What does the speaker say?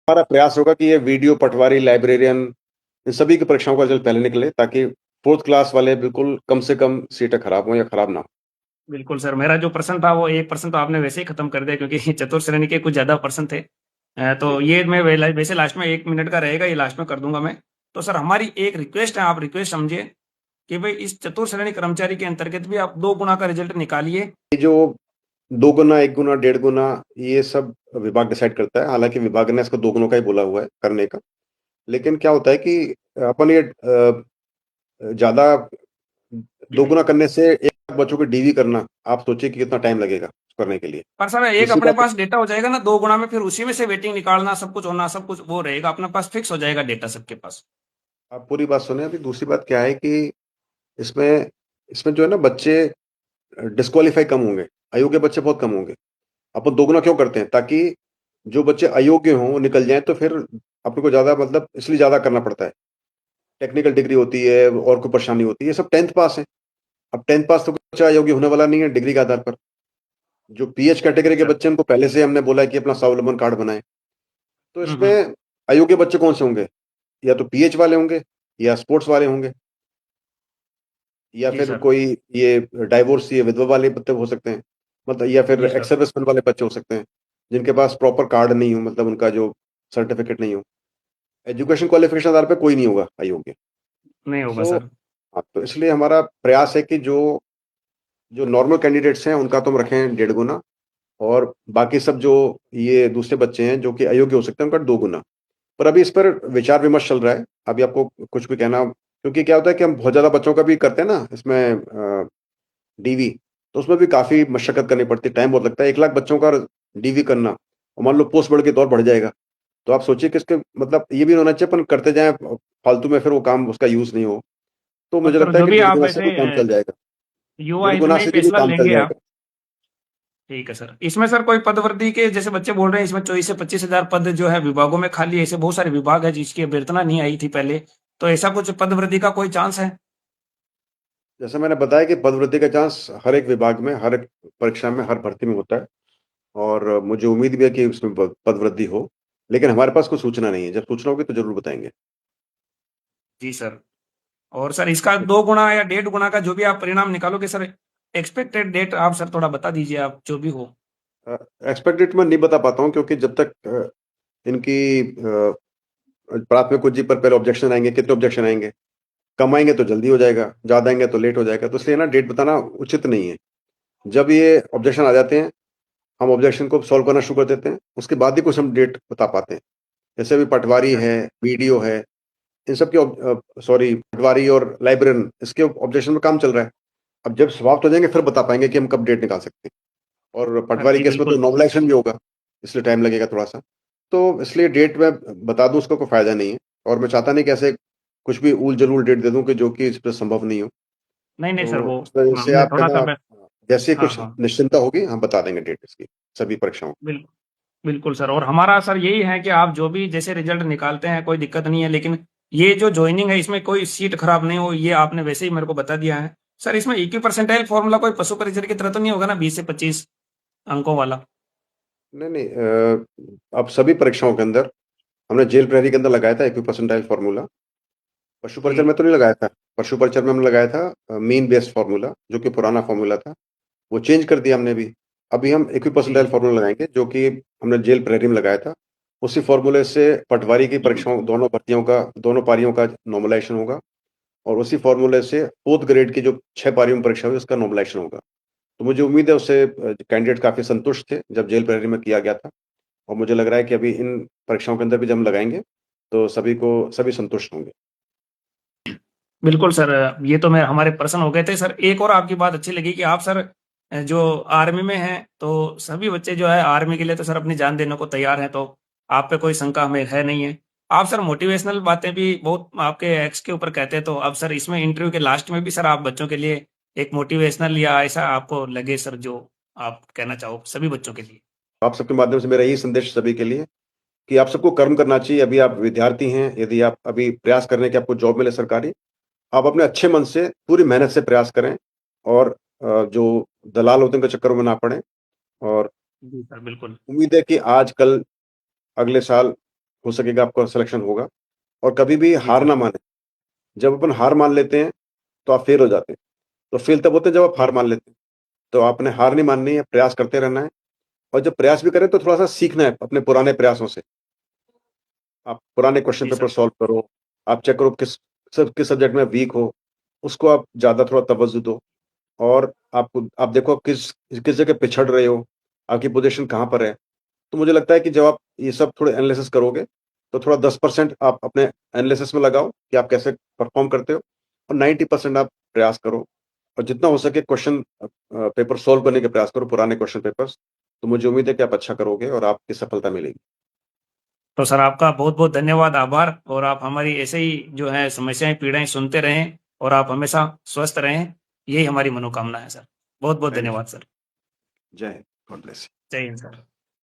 हमारा प्रयास होगा कि ये वीडियो, पटवारी, लाइब्रेरियन इन सभी की परीक्षाओं का रिजल्ट पहले निकले, ताकि फोर्थ क्लास वाले बिल्कुल कम से कम सीटें खराब हों या खराब ना हो। बिल्कुल सर, मेरा जो प्रश्न था वो 1% तो आपने वैसे ही खत्म कर दिया, क्योंकि चतुर्थ श्रेणी के कुछ ज्यादा प्रश्न थे। जी। तो ये मैं वैसे लास्ट में 1 मिनट का रहेगा, ये लास्ट में कर दूंगा मैं। तो सर हमारी एक रिक्वेस्ट है, आप रिक्वेस्ट समझिए कि भाई इस चतुर्थ श्रेणी कर्मचारी के अंतर्गत भी आप 2 गुना का रिजल्ट निकालिए। ये जो 2 गुना, 1 गुना, डेढ़ गुना, ये सब विभाग डिसाइड करता है। हालांकि विभाग ने इसको 2 गुनों का ही बोला हुआ है करने का। लेकिन क्या होता है कि अपन ये ज्यादा 2 गुना करने से 1 लाख बच्चों को डीवी करना, आप सोचिए कि कितना टाइम लगेगा करने के लिए। पर सर एक दूसरी अपने बात, पास डेटा हो जाएगा ना 2 गुना में, फिर उसी में से वेटिंग निकालना, सब कुछ होना, सब कुछ वो रहेगा अपने पास, फिक्स हो जाएगा डेटा सबके पास। आप पूरी बात सुने। अभी दूसरी बात क्या है कि इसमें इसमें जो है ना, बच्चे डिस्क्वालीफाई कम होंगे, अयोग्य बच्चे बहुत कम होंगे। अपन 2 गुना क्यों करते हैं? ताकि जो बच्चे अयोग्य हों वो निकल जाएं, तो फिर अपने को ज्यादा, मतलब इसलिए ज्यादा करना पड़ता है। टेक्निकल डिग्री होती है और कोई परेशानी होती है, ये सब 10th पास है। अब 10th पास तो कोई बच्चा अयोग्य होने वाला नहीं है डिग्री के आधार पर। जो पीएच कैटेगरी के सर। बच्चे हैं, उनको पहले से हमने बोला है कि अपना स्वावलंबन कार्ड बनाएं। तो हम्म। इसमें अयोग्य बच्चे कौन से होंगे? या तो पीएच वाले होंगे, या स्पोर्ट्स वाले होंगे, या जी फिर सर। कोई ये डाइवोर्स, ये विधवा वाले बच्चे हो सकते हैं, मतलब, या फिर जी एक्स सर। सर्विसमैन वाले बच्चे हो सकते हैं, जिनके पास प्रॉपर कार्ड नहीं हो, मतलब उनका जो सर्टिफिकेट नहीं हो। एजुकेशन क्वालिफिकेशन आधार पे कोई नहीं होगा अयोग्य। नहीं होगा सो सर। हाँ, तो इसलिए हमारा प्रयास है कि जो जो नॉर्मल कैंडिडेट्स हैं उनका तो हम रखें 1.5 गुना, और बाकी सब जो ये दूसरे बच्चे हैं जो कि अयोग्य हो सकते हैं, उनका 2 गुना। पर अभी इस पर विचार विमर्श चल रहा है। अभी आपको कुछ भी कहना, क्योंकि क्या होता है कि हम बहुत ज्यादा बच्चों का भी करते हैं ना इसमें डीवी, तो उसमें भी काफी मशक्कत करनी पड़ती है, टाइम बहुत लगता है। 1 लाख बच्चों का डीवी करना, और मान लो पोस्ट बढ़ के दौर बढ़ जाएगा, तो आप सोचिए कि इसके मतलब ये भी होना चाहिए, अपन करते जाएं फालतू में, फिर वो काम उसका यूज नहीं हो। तो और मुझे सर लगता है जो कि भी डेढ़ आप गुना से ऐसे भी काम चल जाएगा। युवा डेढ़ हित गुना में ही से भी फैसला काम चल लेंगे आप। जाएगा। ठीक है सर, इसमें सर कोई पद वृद्धि के जैसे बच्चे बोल रहे हैं, इसमें 24 से 25 हजार पद जो है विभागों में खाली है, ऐसे बहुत सारे विभाग है जिसकी अभ्यर्थना नहीं आई थी पहले। तो ऐसा कुछ पद वृद्धि का कोई चांस है? जैसे मैंने बताया कि पदवृद्धि का चांस हर एक विभाग में, हर एक परीक्षा में, हर भर्ती में होता है। और मुझे उम्मीद भी है कि उसमें पदवृद्धि हो। लेकिन हमारे पास कोई सूचना नहीं है। जब सूचना होगी तो जरूर बताएंगे। जी सर। और सर इसका 2 गुना या 1.5 गुना का जो भी आप परिणाम निकालोगे सर, एक्सपेक्टेड डेट आप सर थोड़ा बता दीजिए, आप जो भी हो। एक्सपेक्टेड मैं नहीं बता पाता हूँ, क्योंकि जब तक इनकी प्राथमिक कुंजी पर पहले ऑब्जेक्शन आएंगे। कितने ऑब्जेक्शन आएंगे? कम आएंगे तो जल्दी हो जाएगा, ज्यादा आएंगे तो लेट हो जाएगा। तो इसलिए ना डेट बताना उचित नहीं है। जब ये ऑब्जेक्शन आ जाते हैं, हम ऑब्जेक्शन को सॉल्व करना शुरू कर देते हैं, उसके बाद ही कुछ हम डेट बता पाते हैं। जैसे अभी पटवारी अच्छा। है, वीडियो है, इन सब के, सॉरी, पटवारी और लाइब्रेरियन, इसके ऑब्जेक्शन में काम चल रहा है। अब जब समाप्त हो जाएंगे फिर बता पाएंगे कि हम कब डेट निकाल सकते हैं। और हाँ पटवारी जी केस में तो बिल्कुल। नॉमिनेशन भी होगा, इसलिए टाइम लगेगा थोड़ा सा। तो इसलिए डेट मैं बता दूं, उसका कोई फायदा नहीं है। और मैं चाहता नहीं कि ऐसे कुछ भी ऊल जलूल डेट दे दूं कि जो कि इस पर संभव नहीं हो। नहीं नहीं सर, तो वो उस वजह से हमने आप है थोड़ा सा ना, जैसे हाँ कुछ हाँ। निश्चिंता होगी हम बता देंगे डेट इसकी, सभी परीक्षाओं की। बिल्कुल। बिल्कुल सर, और हमारा सर यही है कि आप जो भी जैसे रिजल्ट निकालते हैं कोई दिक्कत नहीं है, लेकिन ये जो ज्वाइनिंग है इसमें कोई सीट खराब नहीं हो, ये आपने वैसे ही मेरे को बता दिया है। सर इसमें इक्वी परसेंटाइल फॉर्मूला कोई पशु परिचर की तरह तो नहीं होगा ना, 20 से 25 अंकों वाला? नहीं नहीं, अब सभी परीक्षाओं के अंदर हमने जेल प्रहरी के अंदर लगाया था इक्वी परसेंटाइल फार्मूला। पशु परिचर जी। में तो नहीं लगाया था। पशु परिचर में हमने लगाया था मीन बेस्ड फार्मूला, जो कि पुराना फार्मूला था। वो चेंज कर दिया हमने भी। अभी हम इक्वी जी। परसेंटाइल फार्मूला लगाएंगे, जो कि हमने जेल प्रहरी में लगाया था। उसी फार्मूले से पटवारी की परीक्षाओं, दोनों भर्तियों का, दोनों पारियों का नॉर्मलाइजेशन होगा। और उसी फार्मूले से फोर्थ ग्रेड की जो 6 पारियों में परीक्षा हुई उसका नॉर्मलाइजेशन होगा। तो मुझे उम्मीद है, उससे कैंडिडेट काफी संतुष्ट थे जब जेल प्रहरी में किया गया था। और मुझे लग रहा है कि अभी इन परीक्षाओं के अंदर भी जब हम लगाएंगे तो सभी संतुष्ट होंगे। बिल्कुल सर, ये तो मैं हमारे प्रश्न हो गए थे सर। एक और आपकी बात अच्छी लगी कि आप सर जो आर्मी में हैं, तो सभी बच्चे जो है आर्मी के लिए तो सर अपनी जान देने को तैयार हैं, तो आप पे कोई शंका हमें है नहीं है। आप सर मोटिवेशनल बातें भी बहुत आपके एक्स के ऊपर कहते हैं, तो अब सर इसमें इंटरव्यू के लास्ट में भी सर आप बच्चों के लिए एक मोटिवेशनल या ऐसा आपको लगे सर, जो आप कहना चाहो सभी बच्चों के लिए। आप सबके माध्यम से मेरा यही संदेश सभी के लिए, कि आप सबको कर्म करना चाहिए। अभी आप विद्यार्थी हैं, यदि आप अभी प्रयास कर रहे हैं कि आपको जॉब मिले सरकारी, आप अपने अच्छे मन से पूरी मेहनत से प्रयास करें। और जो दलाल होते हैं उनके चक्करों में ना पड़े। और जी सर बिल्कुल। उम्मीद है कि आज कल अगले साल हो सकेगा आपका सिलेक्शन होगा। और कभी भी जी हार सर। ना माने। जब अपन हार मान लेते हैं तो आप फेल हो जाते हैं। तो फेल तब होते हैं जब आप जी। हार मान लेते हैं। तो आपने हार नहीं माननी है, प्रयास करते रहना है। और जब प्रयास भी करें तो थोड़ा सा सीखना है अपने पुराने प्रयासों से। आप पुराने क्वेश्चन जी पेपर सर। सॉल्व करो। आप चेक करो किस सब्जेक्ट में वीक हो, उसको आप ज़्यादा थोड़ा तवज्जो दो। और आप देखो किस किस जगह पिछड़ रहे हो, आपकी पोज़ीशन कहाँ पर है। तो मुझे लगता है कि जब आप ये सब थोड़े एनालिसिस करोगे, तो थोड़ा 10% आप अपने एनालिसिस में लगाओ कि आप कैसे परफ़ॉर्म करते हो, और 90% आप प्रयास करो। और जितना हो सके क्वेश्चन पेपर सॉल्व करने के प्रयास करो, पुराने क्वेश्चन पेपर्स। तो मुझे उम्मीद है कि आप अच्छा करोगे और आपकी सफलता मिलेगी। तो सर आपका बहुत-बहुत धन्यवाद, आभार और आप हमारी ऐसे ही जो है समस्याएँ, पीड़ाएँ सुनते रहें और आप हमेशा स्वस्थ रहें, यही हमारी मनोकामना है सर। बहुत-बहुत थैंक धन्यवाद यू। सर। जय हिंद। God bless you. जय हिंद सर।